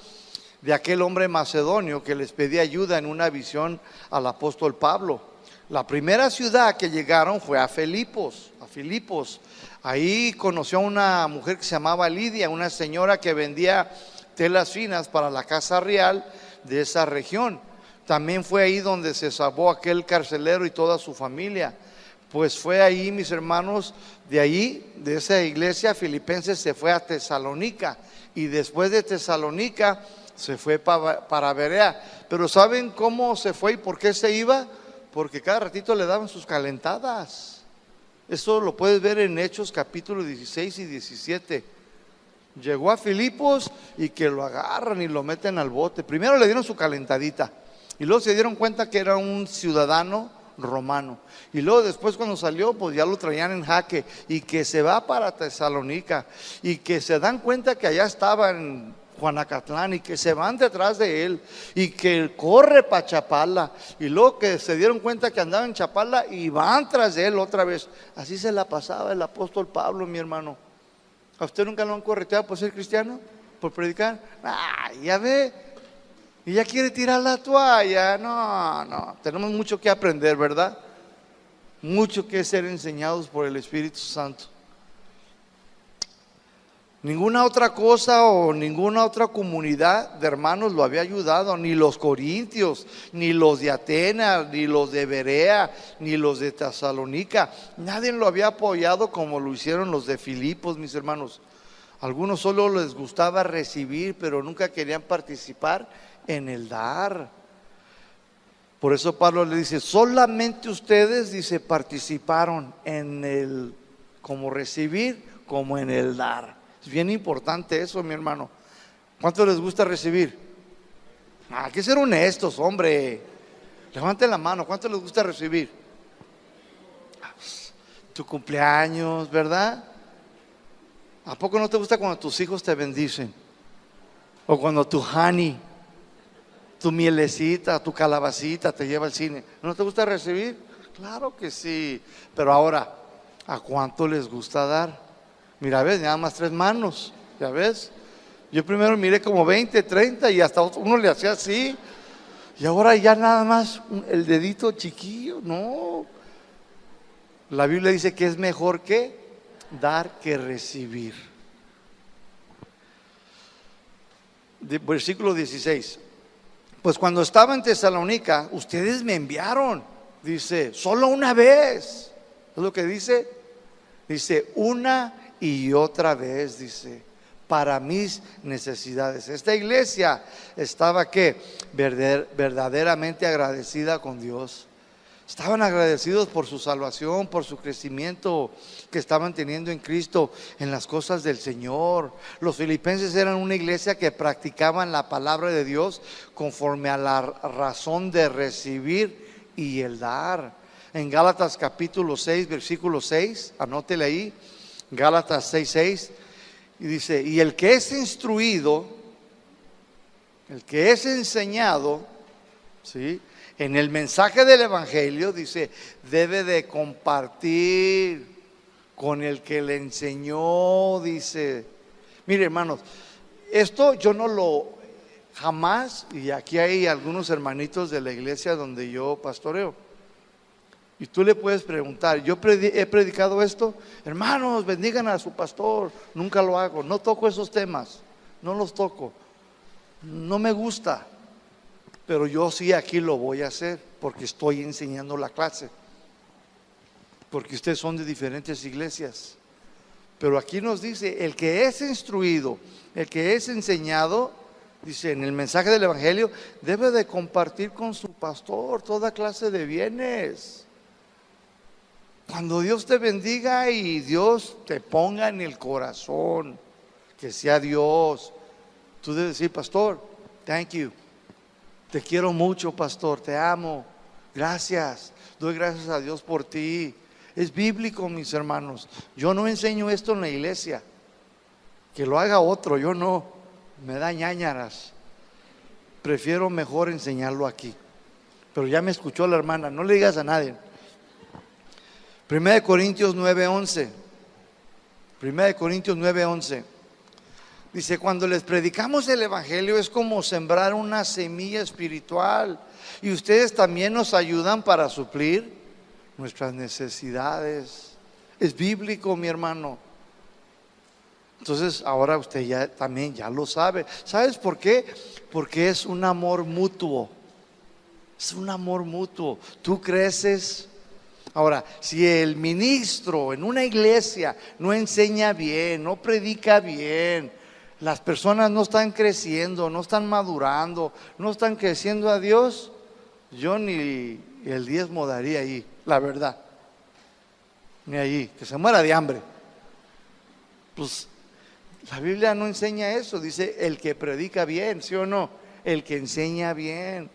de aquel hombre macedonio que les pedía ayuda en una visión al apóstol Pablo. La primera ciudad que llegaron fue a Filipos. Ahí conoció a una mujer que se llamaba Lidia, una señora que vendía telas finas para la casa real de esa región. También fue ahí donde se salvó aquel carcelero y toda su familia. Pues fue ahí, mis hermanos, de ahí, de esa iglesia Filipenses, se fue a Tesalónica, y después de Tesalónica se fue para Berea. Pero ¿saben cómo se fue y por qué se iba? Porque cada ratito le daban sus calentadas. Eso lo puedes ver en Hechos capítulo 16 y 17. Llegó a Filipos y que lo agarran y lo meten al bote. Primero le dieron su calentadita y luego se dieron cuenta que era un ciudadano romano, y luego después cuando salió pues ya lo traían en jaque, y que se va para Tesalónica, y que se dan cuenta que allá estaba en Juanacatlán, y que se van detrás de él, y que corre para Chapala, y luego que se dieron cuenta que andaba en Chapala y van tras de él otra vez. Así se la pasaba el apóstol Pablo, mi hermano. ¿A usted nunca lo han correteado por ser cristiano? ¿Por predicar? Ya ve, y ya quiere tirar la toalla. No, tenemos mucho que aprender, ¿verdad? Mucho que ser enseñados por el Espíritu Santo. Ninguna otra cosa o ninguna otra comunidad de hermanos lo había ayudado, ni los corintios, ni los de Atenas, ni los de Berea, ni los de Tesalónica. Nadie lo había apoyado como lo hicieron los de Filipos, mis hermanos. Algunos solo les gustaba recibir, pero nunca querían participar en el dar. Por eso Pablo le dice, solamente ustedes, dice, participaron en el, como recibir, como en el dar. Es bien importante eso, mi hermano. ¿Cuánto les gusta recibir? Hay que ser honestos, hombre. Levanten la mano, ¿cuánto les gusta recibir? Tu cumpleaños, ¿verdad? ¿A poco no te gusta cuando tus hijos te bendicen? O cuando tu honey, tu mielecita, tu calabacita te lleva al cine. ¿No te gusta recibir? Claro que sí. Pero ahora, ¿a cuánto les gusta dar? Mira, ves, nada más 3 manos, ¿ya ves? Yo primero miré como 20, 30 y hasta uno le hacía así. Y ahora ya nada más el dedito chiquillo. No. La Biblia dice que es mejor que dar que recibir. Versículo 16. Pues cuando estaba en Tesalónica, ustedes me enviaron, dice, solo una vez. ¿Es lo que dice? Dice, una y otra vez, dice, para mis necesidades. Esta iglesia estaba ¿qué? Verdaderamente agradecida con Dios. Estaban agradecidos por su salvación, por su crecimiento que estaban teniendo en Cristo, en las cosas del Señor. Los filipenses eran una iglesia que practicaban la palabra de Dios conforme a la razón de recibir y el dar. En Gálatas capítulo 6, versículo 6, anótele ahí, Gálatas 6, 6, y dice, y el que es instruido, el que es enseñado, ¿sí?, en el mensaje del evangelio, dice, debe de compartir con el que le enseñó, dice. Mire, hermanos, esto yo no lo jamás, y aquí hay algunos hermanitos de la iglesia donde yo pastoreo, y tú le puedes preguntar, yo he predicado esto, hermanos, bendigan a su pastor. Nunca lo hago, no toco esos temas, no los toco, no me gusta. Pero yo sí aquí lo voy a hacer porque estoy enseñando la clase. Porque ustedes son de diferentes iglesias. Pero aquí nos dice, el que es instruido, el que es enseñado, dice en el mensaje del evangelio, debe de compartir con su pastor toda clase de bienes. Cuando Dios te bendiga y Dios te ponga en el corazón, que sea Dios, tú debes decir, pastor, thank you. Te quiero mucho, pastor, te amo. Gracias, doy gracias a Dios por ti. Es bíblico, mis hermanos. Yo no enseño esto en la iglesia. Que lo haga otro, yo no. Me da ñáñaras. Prefiero mejor enseñarlo aquí. Pero ya me escuchó la hermana, no le digas a nadie. 1 Corintios 9:11. 1 Corintios 9:11. Dice, cuando les predicamos el evangelio es como sembrar una semilla espiritual, y ustedes también nos ayudan para suplir nuestras necesidades. Es bíblico, mi hermano. Entonces ahora usted ya también ya lo sabe. ¿Sabes por qué? Porque es un amor mutuo. Es un amor mutuo. Tú creces. Ahora, si el ministro en una iglesia no enseña bien, no predica bien, las personas no están creciendo, no están madurando, no están creciendo a Dios, yo ni el diezmo daría ahí, la verdad. Ni allí, que se muera de hambre. Pues la Biblia no enseña eso, dice el que predica bien, ¿sí o no? El que enseña bien.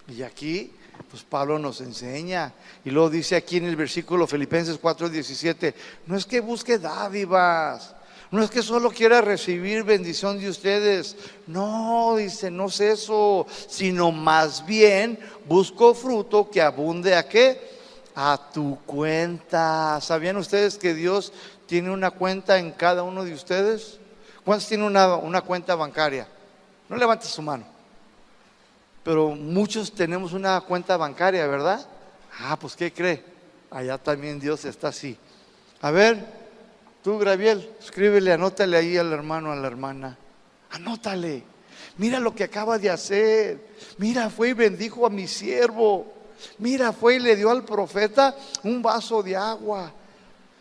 Y aquí, pues Pablo nos enseña. Y luego dice aquí en el versículo Filipenses 4:17, no es que busque dádivas, no es que solo quiera recibir bendición de ustedes. No, dice, no es eso, sino más bien busco fruto que abunde ¿a qué? A tu cuenta. ¿Sabían ustedes que Dios tiene una cuenta en cada uno de ustedes? ¿Cuántos tienen una cuenta bancaria? No levante su mano. Pero muchos tenemos una cuenta bancaria, ¿verdad? Pues ¿qué cree? Allá también Dios está así. A ver, tú, Graviel, escríbele, anótale ahí al hermano, a la hermana. Anótale. Mira lo que acaba de hacer. Mira, fue y bendijo a mi siervo. Mira, fue y le dio al profeta un vaso de agua.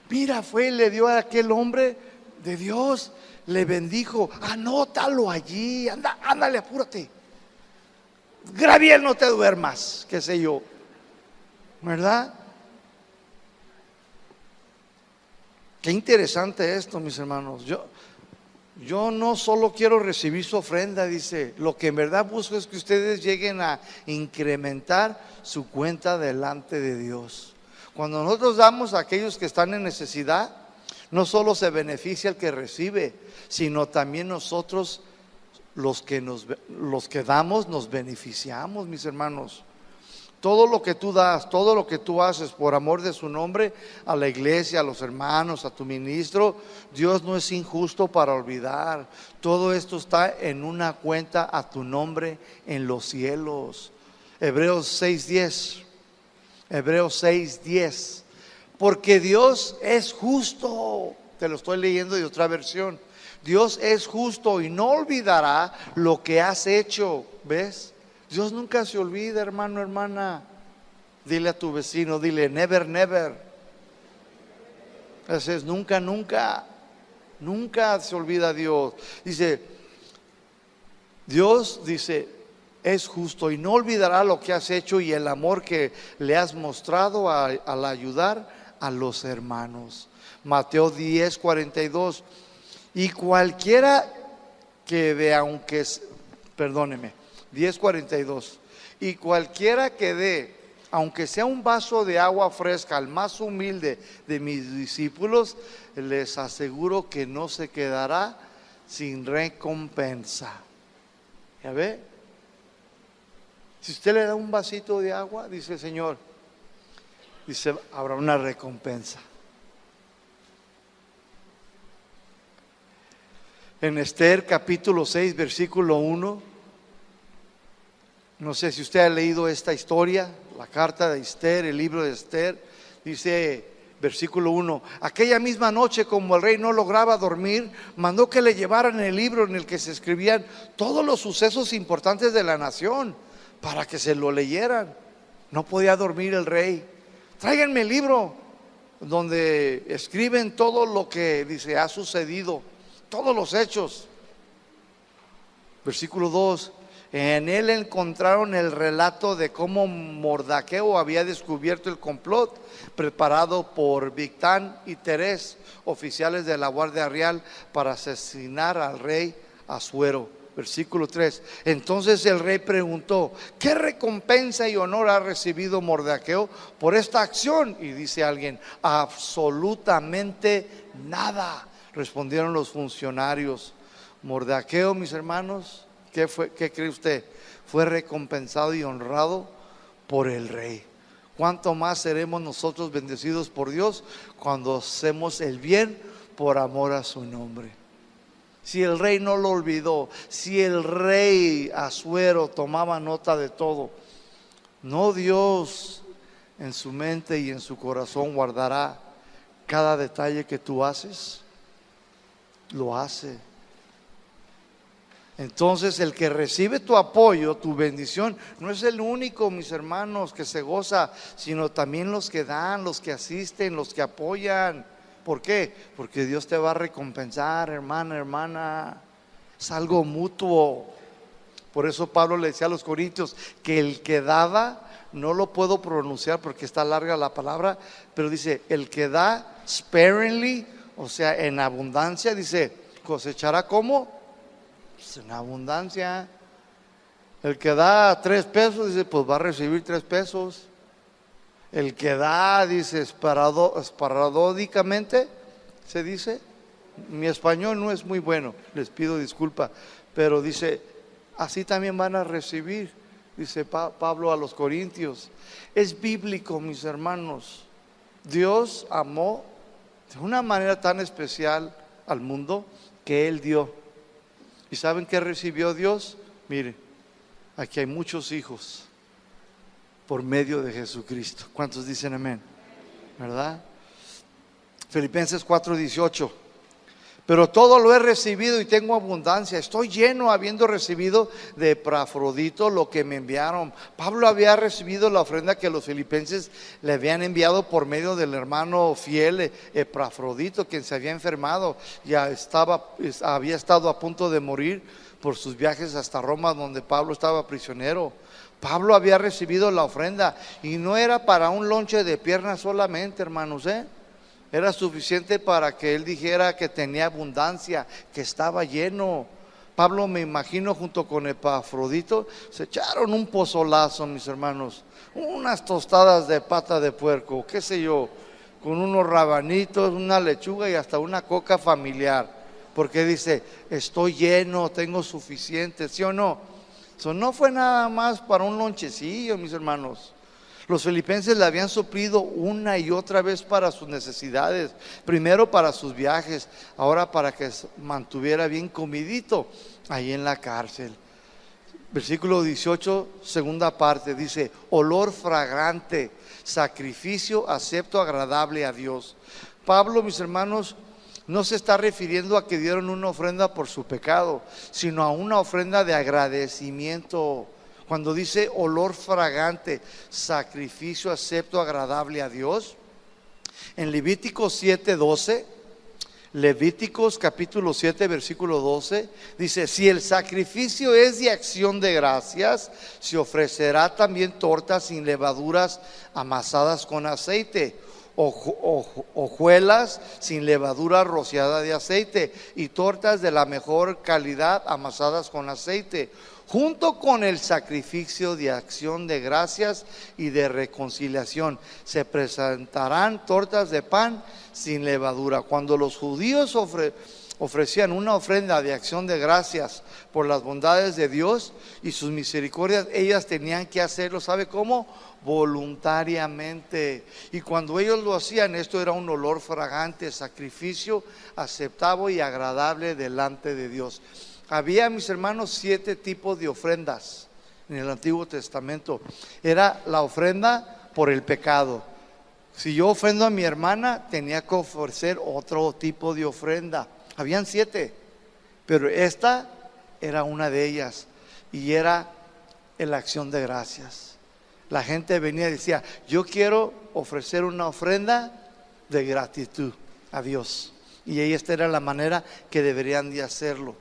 Mira, fue y le dio a aquel hombre de Dios, le bendijo. Anótalo allí. Ándale, apúrate. Graviel, no te duermas, qué sé yo, ¿verdad? Qué interesante esto, mis hermanos. Yo no solo quiero recibir su ofrenda, dice, lo que en verdad busco es que ustedes lleguen a incrementar su cuenta delante de Dios. Cuando nosotros damos a aquellos que están en necesidad, no solo se beneficia el que recibe, sino también nosotros los que damos nos beneficiamos, mis hermanos. Todo lo que tú das, todo lo que tú haces por amor de su nombre, a la iglesia, a los hermanos, a tu ministro, Dios no es injusto para olvidar. Todo esto está en una cuenta a tu nombre en los cielos. Hebreos 6:10. Hebreos 6:10. Porque Dios es justo. Te lo estoy leyendo de otra versión. Dios es justo y no olvidará lo que has hecho. ¿Ves? Dios nunca se olvida, hermano, hermana. Dile a tu vecino, dile never, never. Ese es nunca, nunca. Nunca se olvida Dios. Dice, Dios dice, es justo y no olvidará lo que has hecho y el amor que le has mostrado al ayudar a los hermanos. Mateo 10:42. Y cualquiera que dé, aunque, perdóneme, 10:42. Y cualquiera que dé, aunque sea un vaso de agua fresca, al más humilde de mis discípulos, les aseguro que no se quedará sin recompensa. ¿Ya ve? Si usted le da un vasito de agua, dice el Señor, dice, habrá una recompensa. En Esther capítulo 6 versículo 1, no sé si usted ha leído esta historia, la carta de Esther, el libro de Esther. Dice versículo 1, aquella misma noche, como el rey no lograba dormir, mandó que le llevaran el libro en el que se escribían todos los sucesos importantes de la nación, para que se lo leyeran. No podía dormir el rey. Tráiganme el libro donde escriben todo lo que dice ha sucedido, todos los hechos. Versículo 2, en él encontraron el relato de cómo Mardoqueo había descubierto el complot preparado por Bigtán y Teres, oficiales de la Guardia Real, para asesinar al rey Asuero. Versículo 3, entonces el rey preguntó, ¿qué recompensa y honor ha recibido Mardoqueo por esta acción? Y dice alguien, absolutamente nada, respondieron los funcionarios. Mardoqueo, mis hermanos, ¿qué cree usted? Fue recompensado y honrado por el rey. ¿Cuánto más seremos nosotros bendecidos por Dios cuando hacemos el bien por amor a su nombre? Si el rey no lo olvidó, si el rey Asuero tomaba nota de todo, ¿no Dios en su mente y en su corazón guardará cada detalle que tú haces? Lo hace. Entonces el que recibe tu apoyo, tu bendición, no es el único, mis hermanos, que se goza, sino también los que dan, los que asisten, los que apoyan. ¿Por qué? Porque Dios te va a recompensar, hermana, hermana. Es algo mutuo. Por eso Pablo le decía a los corintios que el que daba, no lo puedo pronunciar porque está larga la palabra, pero dice, el que da sparingly, o sea, en abundancia, dice, cosechará ¿cómo? Pues en abundancia. El que da 3 pesos, dice, pues va a recibir 3 pesos. El que da, dice, esporádicamente, se dice. Mi español no es muy bueno, les pido disculpa, pero dice, así también van a recibir, dice Pablo a los corintios. Es bíblico, mis hermanos. Dios amó de una manera tan especial al mundo que Él dio. ¿Y saben qué recibió Dios? Mire, aquí hay muchos hijos por medio de Jesucristo. ¿Cuántos dicen amén? ¿Verdad? Filipenses 4:18. Pero todo lo he recibido y tengo abundancia. Estoy lleno habiendo recibido de Epafrodito lo que me enviaron. Pablo había recibido la ofrenda que los filipenses le habían enviado por medio del hermano fiel Epafrodito, quien se había enfermado. Había estado a punto de morir por sus viajes hasta Roma, donde Pablo estaba prisionero. Pablo había recibido la ofrenda y no era para un lonche de piernas solamente, hermanos, Era suficiente para que él dijera que tenía abundancia, que estaba lleno. Pablo, me imagino, junto con Epafrodito, se echaron un pozolazo, mis hermanos, unas tostadas de pata de puerco, qué sé yo, con unos rabanitos, una lechuga y hasta una coca familiar, porque dice, estoy lleno, tengo suficiente, ¿sí o no? Eso no fue nada más para un lonchecillo, mis hermanos. Los filipenses le habían suplido una y otra vez para sus necesidades, primero para sus viajes, ahora para que se mantuviera bien comidito ahí en la cárcel. Versículo 18, segunda parte, dice, olor fragante, sacrificio acepto, agradable a Dios. Pablo, mis hermanos, no se está refiriendo a que dieron una ofrenda por su pecado, sino a una ofrenda de agradecimiento. Cuando dice olor fragante, sacrificio acepto, agradable a Dios, en Levíticos 7:12, Levíticos capítulo 7 versículo 12, dice, si el sacrificio es de acción de gracias, se ofrecerá también tortas sin levaduras amasadas con aceite, hojuelas sin levadura rociada de aceite y tortas de la mejor calidad amasadas con aceite, junto con el sacrificio de acción de gracias y de reconciliación. Se presentarán tortas de pan sin levadura. Cuando los judíos ofrecían una ofrenda de acción de gracias por las bondades de Dios y sus misericordias, ellas tenían que hacerlo, ¿sabe cómo? Voluntariamente. Y cuando ellos lo hacían, esto era un olor fragante, sacrificio aceptable y agradable delante de Dios. Había, mis hermanos, 7 tipos de ofrendas en el Antiguo Testamento. Era la ofrenda por el pecado. Si yo ofrendo a mi hermana, tenía que ofrecer otro tipo de ofrenda. Habían 7, pero esta era una de ellas y era la acción de gracias. La gente venía y decía, yo quiero ofrecer una ofrenda de gratitud a Dios. Y esta era la manera que deberían de hacerlo.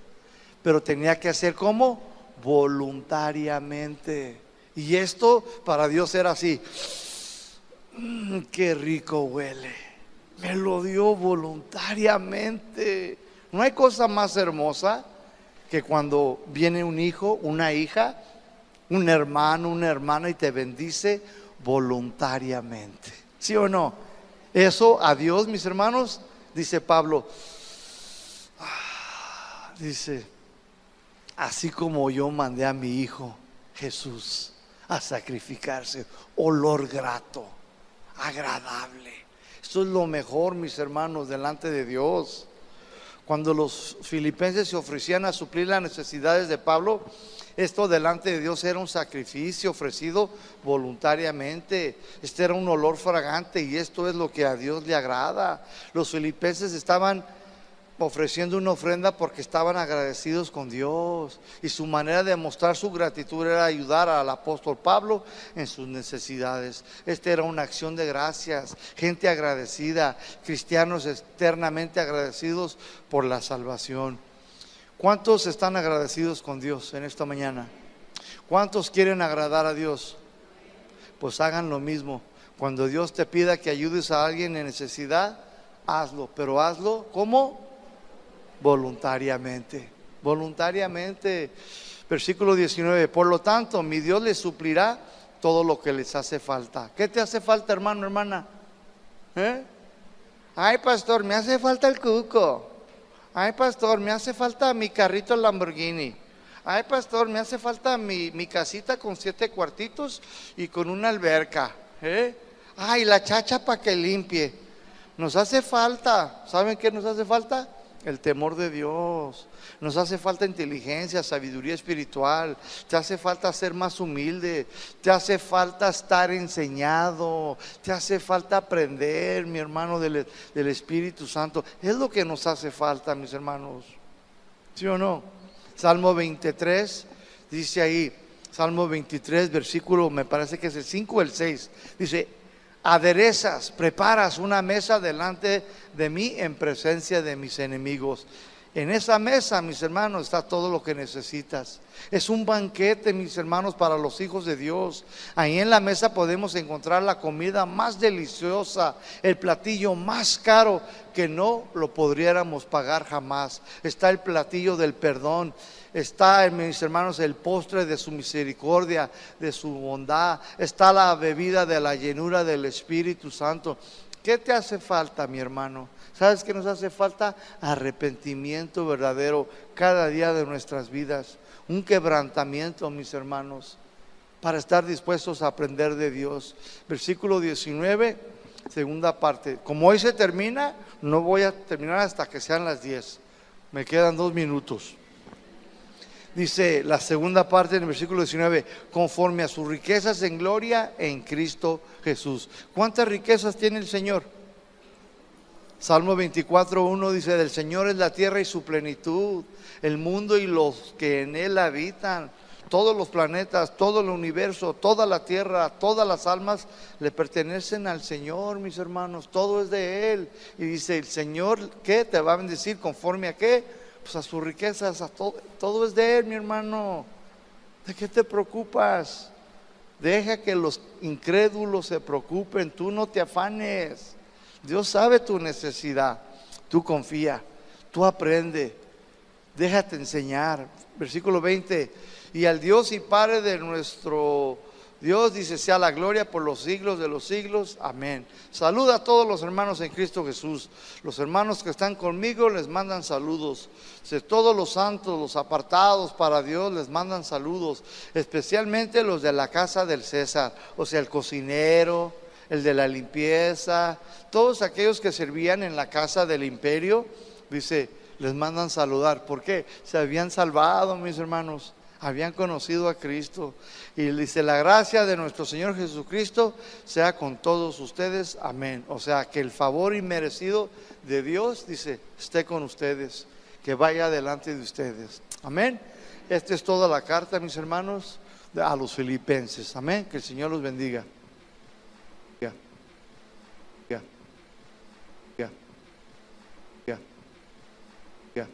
Pero tenía que hacer como voluntariamente. Y esto para Dios era así. Qué rico huele. Me lo dio voluntariamente. No hay cosa más hermosa que cuando viene un hijo, una hija, un hermano, una hermana y te bendice voluntariamente. ¿Sí o no? Eso a Dios, mis hermanos, dice Pablo, dice, así como yo mandé a mi hijo Jesús a sacrificarse, olor grato, agradable. Esto es lo mejor, mis hermanos, delante de Dios. Cuando los filipenses se ofrecían a suplir las necesidades de Pablo, esto delante de Dios era un sacrificio ofrecido voluntariamente. Este era un olor fragante y esto es lo que a Dios le agrada. Los filipenses estaban ofreciendo una ofrenda porque estaban agradecidos con Dios, y su manera de mostrar su gratitud era ayudar al apóstol Pablo en sus necesidades. Esta era una acción de gracias, gente agradecida, cristianos eternamente agradecidos por la salvación. ¿Cuántos están agradecidos con Dios en esta mañana? ¿Cuántos quieren agradar a Dios? Pues hagan lo mismo. Cuando Dios te pida que ayudes a alguien en necesidad, hazlo, pero hazlo ¿cómo? Voluntariamente. Voluntariamente. Versículo 19, por lo tanto mi Dios les suplirá todo lo que les hace falta. ¿Qué te hace falta, hermano, hermana? Ay, pastor, me hace falta el cuco. Ay, pastor, me hace falta mi carrito Lamborghini. Ay, pastor, me hace falta mi casita con 7 cuartitos y con una alberca. Ay, la chacha para que limpie. Nos hace falta, ¿saben qué nos hace falta? El temor de Dios. Nos hace falta inteligencia, sabiduría espiritual. Te hace falta ser más humilde. Te hace falta estar enseñado. Te hace falta aprender, mi hermano, del Espíritu Santo. Es lo que nos hace falta, mis hermanos. ¿Sí o no? Salmo 23 dice ahí, Salmo 23 versículo, me parece que es el 5 o el 6, dice: aderezas, preparas una mesa delante de mí en presencia de mis enemigos. En esa mesa, mis hermanos, está todo lo que necesitas. Es un banquete, mis hermanos, para los hijos de Dios. Ahí en la mesa podemos encontrar la comida más deliciosa, el platillo más caro que no lo podríamos pagar jamás. Está el platillo del perdón. Está, mis hermanos, el postre de su misericordia, de su bondad. Está la bebida de la llenura del Espíritu Santo. ¿Qué te hace falta, mi hermano? ¿Sabes qué nos hace falta? Arrepentimiento verdadero cada día de nuestras vidas. Un quebrantamiento, mis hermanos, para estar dispuestos a aprender de Dios. Versículo 19, segunda parte. Como hoy se termina, no voy a terminar hasta que sean las 10. Me quedan 2 minutos. Dice la segunda parte en el versículo 19, conforme a sus riquezas en gloria en Cristo Jesús. ¿Cuántas riquezas tiene el Señor? Salmo 24:1 dice, del Señor es la tierra y su plenitud, el mundo y los que en él habitan. Todos los planetas, todo el universo, toda la tierra, todas las almas le pertenecen al Señor, mis hermanos. Todo es de Él. Y dice, el Señor, ¿qué? Te va a bendecir conforme a qué? Pues a sus riquezas, a todo es de Él, mi hermano. ¿De qué te preocupas? Deja que los incrédulos se preocupen, tú no te afanes. Dios sabe tu necesidad, tú confía, tú aprende, déjate enseñar. Versículo 20, y al Dios y Padre de nuestro Dios, dice, sea la gloria por los siglos de los siglos, amén. Saluda a todos los hermanos en Cristo Jesús. Los hermanos que están conmigo les mandan saludos. Todos los santos, los apartados para Dios les mandan saludos, especialmente los de la casa del César, o sea, el cocinero, el de la limpieza, todos aquellos que servían en la casa del imperio, dice, les mandan saludar. ¿Por qué? Se habían salvado, mis hermanos, habían conocido a Cristo. Y dice, la gracia de nuestro Señor Jesucristo sea con todos ustedes, amén. O sea, que el favor inmerecido de Dios, dice, esté con ustedes, que vaya delante de ustedes, amén. Esta es toda la carta, mis hermanos, a los filipenses, amén. Que el Señor los bendiga. Yeah.